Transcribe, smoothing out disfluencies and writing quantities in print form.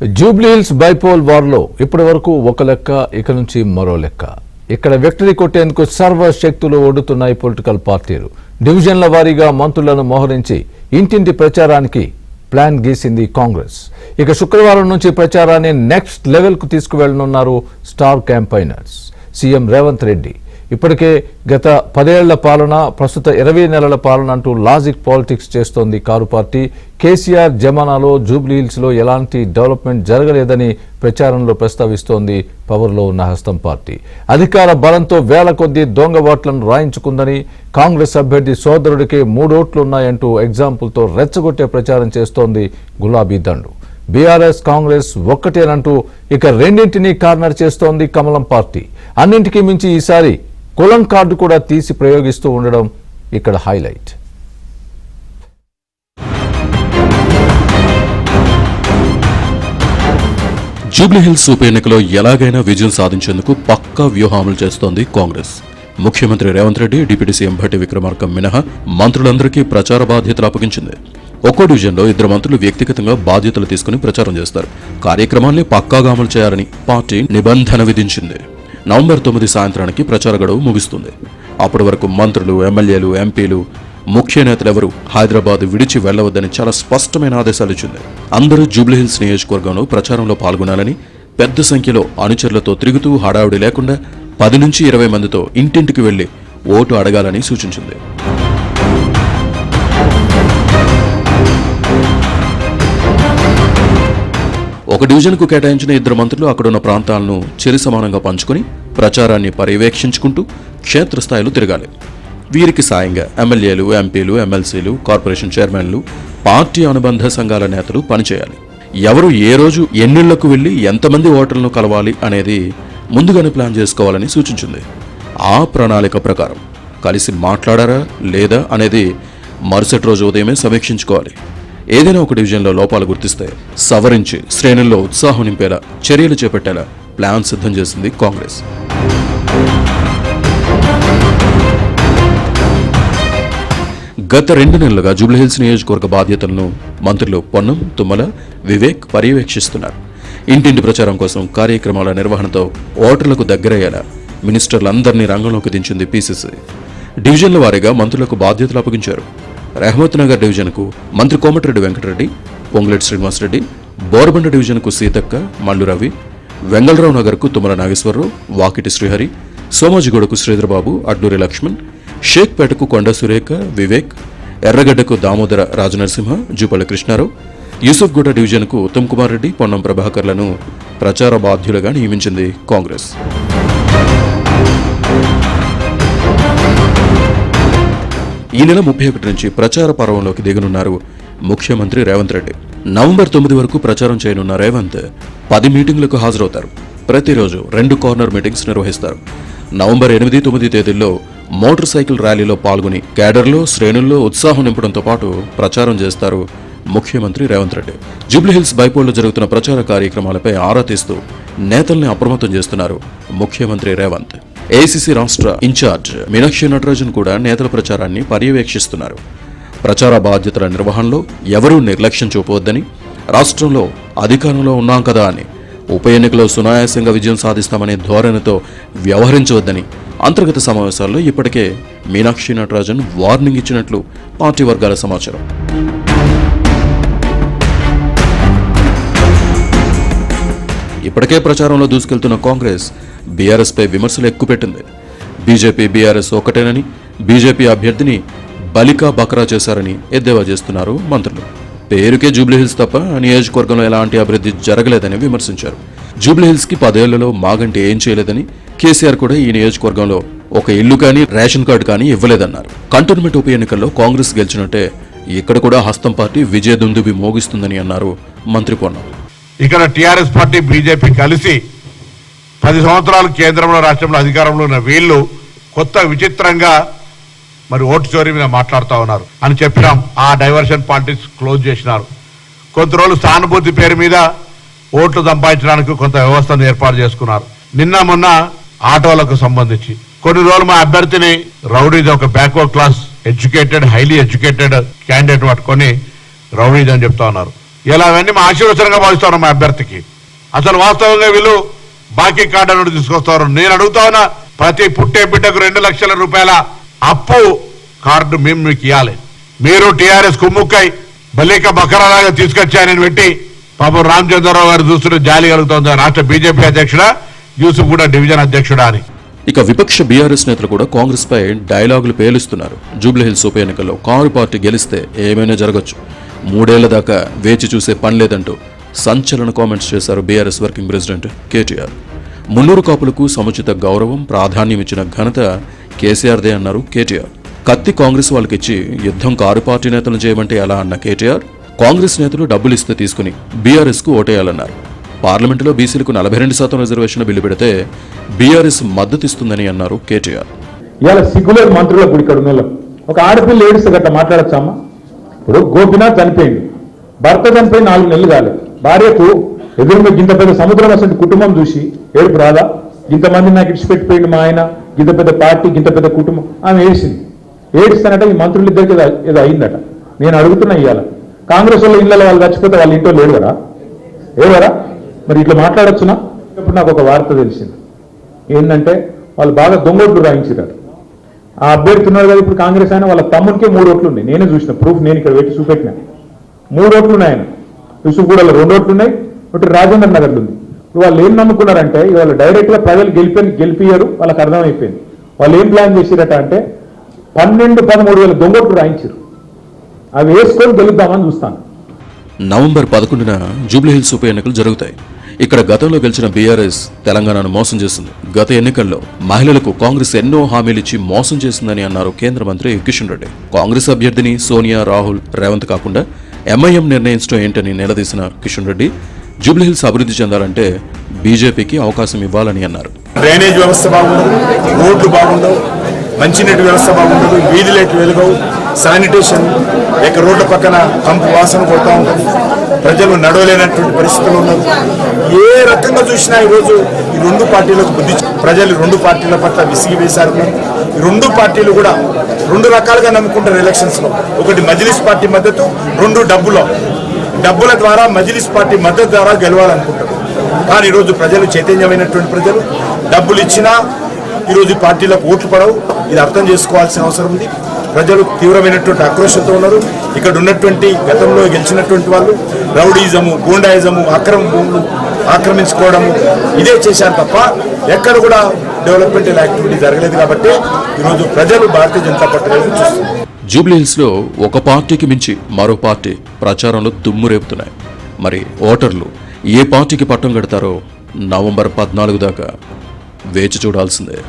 Jubilee Hills bypoll వార్లో ఇప్పటి వరకు ఒక లెక్క, ఇక నుంచి మరో లెక్క. ఇక్కడ విక్టరీ కొట్టేందుకు సర్వ శక్తులు ఒడ్డుతున్నాయి పొలిటికల్ పార్టీలు. డివిజన్ల వారీగా మంత్రులను మోహరించి ఇంటింటి ప్రచారానికి ప్లాన్ గీసింది కాంగ్రెస్. ఇక శుక్రవారం నుంచి ప్రచారాన్ని నెక్స్ట్ లెవెల్ కు తీసుకువెళ్లనున్నారు star campaigners. CM Revanth Reddy ఇప్పటికే గత 10 ఏళ్ల పాలన, ప్రస్తుత 20 నెలల పాలన అంటూ లాజిక్ పాలిటిక్స్ చేస్తోంది కారు పార్టీ. కేసీఆర్ జమానాలో జూబ్లీహిల్స్ లో ఎలాంటి డెవలప్మెంట్ జరగలేదని ప్రచారంలో ప్రస్తావిస్తోంది పవర్లో ఉన్న హస్తం పార్టీ. అధికార బలంతో వేల కొద్దీ దొంగ ఓట్లను రాయించుకుందని, కాంగ్రెస్ అభ్యర్థి సోదరుడికి 3 ఓట్లున్నాయంటూ ఎగ్జాంపుల్తో రెచ్చగొట్టే ప్రచారం చేస్తోంది గులాబీ దండు. బీఆర్ఎస్ కాంగ్రెస్ ఒక్కటేనంటూ ఇక రెండింటినీ కార్నర్ చేస్తోంది కమలం పార్టీ. అన్నింటికీ మించి ఈసారి కులం కార్డు కూడా తీసి ప్రయోగిస్తూ ఉండడం ఇక్కడ హైలైట్. జూబ్లీహిల్స్ ఉప ఎన్నికలో ఎలాగైనా విజయం సాధించేందుకు పక్కా వ్యూహాలు చేస్తోంది కాంగ్రెస్. ముఖ్యమంత్రి రేవంత్ రెడ్డి, డిప్యూటీ సీఎం భట్టి విక్రమార్క మినహా మంత్రులందరికీ ప్రచార బాధ్యతలు అప్పగించింది. ఒక్కో డివిజన్లో 2 మంత్రులు వ్యక్తిగతంగా బాధ్యతలు తీసుకుని ప్రచారం చేస్తారు. కార్యక్రమాల్ని పక్కాగా అమలు చేయాలని పార్టీ నిబంధన విధించింది. నవంబర్ 9 సాయంత్రానికి ప్రచార గడువు ముగుస్తుంది. అప్పటి వరకు మంత్రులు, ఎమ్మెల్యేలు, ఎంపీలు, ముఖ్య నేతలెవరూ హైదరాబాద్ విడిచి వెళ్లవద్దని చాలా స్పష్టమైన ఆదేశాలు ఇచ్చింది. అందరూ జూబ్లీహిల్స్ నియోజకవర్గంలో ప్రచారంలో పాల్గొనాలని, పెద్ద సంఖ్యలో అనుచరులతో తిరుగుతూ హడావుడి లేకుండా 10 నుంచి 20 మందితో ఇంటింటికి వెళ్లి ఓటు అడగాలని సూచించింది. ఒక డివిజన్కు కేటాయించిన 2 మంత్రులు అక్కడున్న ప్రాంతాలను చెరి సమానంగా పంచుకుని ప్రచారాన్ని పర్యవేక్షించుకుంటూ క్షేత్రస్థాయిలో తిరగాలి. వీరికి సాయంగా ఎమ్మెల్యేలు, ఎంపీలు, ఎమ్మెల్సీలు, కార్పొరేషన్ చైర్మన్లు, పార్టీ అనుబంధ సంఘాల నేతలు పనిచేయాలి. ఎవరు ఏ రోజు ఎన్నిళ్లకు వెళ్లి ఎంతమంది ఓటర్లను కలవాలి అనేది ముందుగానే ప్లాన్ చేసుకోవాలని సూచించింది. ఆ ప్రణాళిక ప్రకారం కలిసి మాట్లాడారా లేదా అనేది మరుసటి రోజు ఉదయమే సమీక్షించుకోవాలి. ఏదైనా ఒక డివిజన్లో లోపాలు గుర్తిస్తే సవరించి శ్రేణుల్లో ఉత్సాహం నింపేలా చర్యలు చేపట్టేలా ప్లాన్ సిద్ధం చేసింది కాంగ్రెస్. గత 2 నెలలుగా జూబ్లీహిల్స్ నియోజకవర్గ బాధ్యతలను మంత్రులు పొన్నం, తుమ్మల, వివేక్ పర్యవేక్షిస్తున్నారు. ఇంటింటి ప్రచారం కోసం కార్యక్రమాల నిర్వహణతో ఓటర్లకు దగ్గరయ్యేలా మినిస్టర్లందరినీ రంగంలోకి దించింది పీసీసీ. డివిజన్ల వారీగా మంత్రులకు బాధ్యతలు అప్పగించారు. రెహమత్ నగర్ డివిజన్కు మంత్రి కోమటిరెడ్డి వెంకటరెడ్డి, పొంగులేటి శ్రీనివాసరెడ్డి, బోరబండ డివిజన్కు సీతక్క, మల్లు రవి, వెంగళరావు నగర్కు తుమ్మల నాగేశ్వరరావు, వాకిటి శ్రీహరి, సోమాజిగూడకు శ్రీధరబాబు, అడ్డూరి లక్ష్మణ్, షేక్పేటకు కొండ సురేఖ, వివేక్, ఎర్రగడ్డకు దామోదర రాజనరసింహ, జూపల్లి కృష్ణారావు, యూసుఫ్గూడ డివిజన్కు ఉత్తమ్ కుమార్ రెడ్డి, పొన్నం ప్రభాకర్లను ప్రచార బాధ్యులుగా నియమించింది కాంగ్రెస్. ఈ నెల 31 నుంచి ప్రచార పర్వంలోకి దిగనున్నారు ముఖ్యమంత్రి రేవంత్ రెడ్డి. నవంబర్ 9 వరకు ప్రచారం చేయనున్న రేవంత్ 10 మీటింగులకు హాజరవుతారు. ప్రతిరోజు 2 కార్నర్ మీటింగ్స్ నిర్వహిస్తారు. నవంబర్ 8, 9 తేదీల్లో మోటార్ సైకిల్ ర్యాలీలో పాల్గొని కేడర్లో, శ్రేణుల్లో ఉత్సాహం నింపడంతో పాటు ప్రచారం చేస్తారు ముఖ్యమంత్రి రేవంత్ రెడ్డి. జూబ్లీహిల్స్ బైపోల్లో జరుగుతున్న ప్రచార కార్యక్రమాలపై ఆరా తీస్తూ నేతల్ని అప్రమత్తం చేస్తున్నారు ముఖ్యమంత్రి రేవంత్. ఏఐసీసీ రాష్ట్ర ఇన్ఛార్జ్ మీనాక్షి నటరాజన్ కూడా నేతల ప్రచారాన్ని పర్యవేక్షిస్తున్నారు. ప్రచార బాధ్యతల నిర్వహణలో ఎవరూ నిర్లక్ష్యం చూపవద్దని, రాష్ట్రంలో అధికారంలో ఉన్నాం కదా అని ఉప ఎన్నికలో సునాయాసంగా విజయం సాధిస్తామనే ధోరణితో వ్యవహరించవద్దని అంతర్గత సమావేశాల్లో ఇప్పటికే మీనాక్షి నటరాజన్ వార్నింగ్ ఇచ్చినట్లు పార్టీ వర్గాల సమాచారం. ఇప్పటికే ప్రచారంలో దూసుకెళ్తున్న కాంగ్రెస్ బీఆర్ఎస్ పై విమర్శలు ఎక్కుపెట్టింది. బీజేపీ, బీఆర్ఎస్ ఒకటేనని, బీజేపీ అభ్యర్థిని బలికా బకరా చేశారని ఎద్దేవా చేస్తున్నారు మంత్రులు. పేరుకే జూబ్లీహిల్స్ తప్ప నియోజకవర్గంలో ఎలాంటి అభివృద్ధి జరగలేదని విమర్శించారు. జూబ్లీహిల్స్ కి 10 ఏళ్లలో మాగంటి ఏం చేయలేదని, కేసీఆర్ కూడా ఈ నియోజకవర్గంలో ఒక ఇల్లు కానీ, రేషన్ కార్డు కానీ ఇవ్వలేదన్నారు. కంటోన్మెంట్ ఉప ఎన్నికల్లో కాంగ్రెస్ గెలిచినట్టే ఇక్కడ కూడా హస్తం పార్టీ విజయ దుందుబి మోగిస్తుందని అన్నారు మంత్రి పొన్నం. ఇక్కడ టీఆర్ఎస్ పార్టీ, బీజేపీ కలిసి 10 సంవత్సరాలు కేంద్రంలో, రాష్ట్రంలో అధికారంలో ఉన్న వీళ్ళు కొత్త విచిత్రంగా మరి ఓటు చోరీ మీద మాట్లాడుతూ ఉన్నారు అని చెప్పినాం. ఆ డైవర్షన్ పాలిటిక్స్ క్లోజ్ చేసినారు. కొంత రోజులు సానుభూతి పేరు మీద ఓట్లు సంపాదించడానికి కొంత వ్యవస్థను ఏర్పాటు చేసుకున్నారు. నిన్న మొన్న ఆటోలకు సంబంధించి కొన్ని రోజులు మా అభ్యర్థిని రౌడీది, ఒక backward class educated, highly educated candidate పట్టుకొని రౌడీది అని చెప్తా ఉన్నారు. ఇలా అవన్నీ మా ఆశీర్వచనంగా భావిస్తాను మా అభ్యర్థికి. అసలు వాస్తవంగా వీళ్ళు బాకీ కార్డు అనేది తీసుకొస్తారు. నేను అడుగుతా ఉన్నా, ప్రతి పుట్టే బిడ్డకు 2 లక్షల రూపాయల అప్పు కార్డు మేము మీకు ఇవ్వాలి. మీరు టీఆర్ఎస్ కుమ్ముక్కై బలేక బకరాలాగా తీసుకొచ్చాయని పెట్టి పాపం రామచంద్రరావు గారు చూస్తుంటే జాలి కలుగుతుంది. రాష్ట్ర బీజేపీ అధ్యక్షుడా, యూసుఫ్ కూడా డివిజన్ అధ్యక్షుడా అని. ఇక విపక్ష బీఆర్ఎస్ నేతలు కూడా కాంగ్రెస్ పై డైలాగులు పేలుస్తున్నారు. జూబ్లీహిల్స్ ఉప ఎన్నికల్లో కారు పార్టీ గెలిస్తే ఏమైనా జరగచ్చు, 3 ఏళ్ల దాకా వేచి చూసే పని లేదంటూ సంచలన కామెంట్స్ చేశారు బీఆర్ఎస్ వర్కింగ్ ప్రెసిడెంట్ కేటీఆర్. మున్నూరు కాపులకు సముచిత గౌరవం, ప్రాధాన్యం ఇచ్చిన ఘనత కేసీఆర్దే అన్నారు కేటీఆర్. కత్తి కాంగ్రెస్ వాళ్ళకిచ్చి యుద్ధం కారు పార్టీ నేతలను చేయమంటే ఎలా అన్న కేటీఆర్, కాంగ్రెస్ నేతలు డబ్బులు ఇస్తే తీసుకుని బీఆర్ఎస్ కు ఓటేయాలన్నారు. పార్లమెంటులో బీసీలకు 42% రిజర్వేషన్ బిల్లు పెడితే బీఆర్ఎస్ మద్దతిస్తుందని అన్నారు కేటీఆర్. ఇవాళ సిగ్గులేరు మంత్రులకు ఇక్కడ ఉన్న ఒక ఆడపిల్ల ఏడుస్తే గట్ట మాట్లాడచ్చమ్మా? ఇప్పుడు గోపినాథ్ చనిపోయింది, భర్త చనిపోయి 4 నెలలు కాలేదు, భార్యకు ఎదురుగా ఇంత పెద్ద సముద్రం అసలు కుటుంబం చూసి ఏడుపు రాదా? ఇంతమంది నాకు ఇడిచిపెట్టిపోయింది మా ఆయన, ఇంత పెద్ద పార్టీ, ఇంత పెద్ద కుటుంబం. ఆమె ఏడిస్తానట ఈ మంత్రులు ఇద్దరికి ఏదో అయిందట. నేను అడుగుతున్నా, ఇవాళ కాంగ్రెస్ వాళ్ళ ఇళ్ళలో వాళ్ళు చచ్చిపోతే వాళ్ళ ఇంట్లో లేడువరా? ఏవరా? మరి ఇట్లా మాట్లాడచ్చునా? ఇప్పుడు నాకు ఒక వార్త తెలిసింది ఏంటంటే, వాళ్ళు బాగా దొంగోట్లు రాయించారు. ఆ అభ్యర్థి ఉన్నారు కదా ఇప్పుడు కాంగ్రెస్ ఆయన, వాళ్ళ తమ్ముడికే 3 ఓట్లు ఉన్నాయి. నేనే చూసిన ప్రూఫ్, నేను ఇక్కడ పెట్టి చూపెట్టినా. 3 ఓట్లు ఉన్నాయి ఆయన. యూసుఫ్గూడలో 2 ఓట్లు ఉన్నాయి, ఒకటి రాజేంద్ర నగర్లో ఉంది. ఇప్పుడు వాళ్ళు ఏం నమ్ముకున్నారంటే, ఇవాళ డైరెక్ట్ గా ప్రజలు గెలిపియ్యారు, వాళ్ళకి అర్థమైపోయింది. వాళ్ళు ఏం ప్లాన్ చేసిరట అంటే 12-13 వేల దొంగోట్లు రాయించారు. అవి వేసుకొని గెలుద్దామని చూస్తాను. నవంబర్ 11న జూబ్లీహిల్స్ ఉప ఎన్నికలు జరుగుతాయి. ఇక్కడ గతంలో గెలిచిన బీఆర్ఎస్ తెలంగాణను మోసం చేసింది. గత ఎన్నికల్లో మహిళలకు కాంగ్రెస్ ఎన్నో హామీలిచ్చి మోసం చేసిందని అన్నారు కేంద్ర మంత్రి కిషన్ రెడ్డి. కాంగ్రెస్ అభ్యర్థిని సోనియా, రాహుల్, రేవంత్ కాకుండా ఎంఐఎం నిర్ణయించడం ఏంటని నిలదీసిన కిషన్ రెడ్డి, జూబ్లీహిల్స్ అభివృద్ధి చెందాలంటే బీజేపీకి అవకాశం ఇవ్వాలని అన్నారు. డ్రైనేజ్ వ్యవస్థ బాగుండదు, రోడ్లు బాగుండవు, మంచినీటి వ్యవస్థ బాగుండదు, వీధి లైట్లు వెలుగవు, శానిటేషన్ లేక రోడ్ల పక్కన కంపు వాసన కొడుతూ ఉంటుంది, ప్రజలు నడవలేనటువంటి పరిస్థితులు ఉన్నారు. ఏ రకంగా చూసినా ఈరోజు ఈ 2 పార్టీలకు బుద్ధి, ప్రజలు 2 పార్టీల పట్ల విసిగి వేశారు. ఈ 2 పార్టీలు కూడా 2 రకాలుగా నమ్ముకుంటారు ఎలక్షన్స్లో. ఒకటి మజ్లిస్ పార్టీ మద్దతు, 2 డబ్బుల ద్వారా మజ్లిస్ పార్టీ మద్దతు ద్వారా గెలవాలనుకుంటారు. కానీ ఈరోజు ప్రజలు చైతన్యమైనటువంటి ప్రజలు, డబ్బులు ఇచ్చినా ఈరోజు పార్టీలకు ఓట్లు పడవు. ఇది అర్థం చేసుకోవాల్సిన అవసరం ఉంది. ప్రజలు తీవ్రమైనటువంటి ఆక్రోషంతో ఉన్నారు. ఇక్కడ ఉన్నటువంటి గతంలో గెలిచినటువంటి వాళ్ళు రౌడీజము, గూండాయిజము, అక్రమ భూములు ఆక్రమించుకోవడము ఇదే చేశారు తప్ప ఎక్కడ కూడా డెవలప్మెంటల్ యాక్టివిటీ జరగలేదు. కాబట్టి ఈరోజు ప్రజలు భారతీయ జనతా పార్టీ వైపు చూస్తున్నారు. జూబ్లీహిల్స్ లో ఒక పార్టీకి మించి మరో పార్టీ ప్రచారంలో దుమ్ము రేపుతున్నాయి. మరి ఓటర్లు ఏ పార్టీకి పట్టం కడతారో నవంబర్ 14 దాకా వేచి చూడాల్సిందే.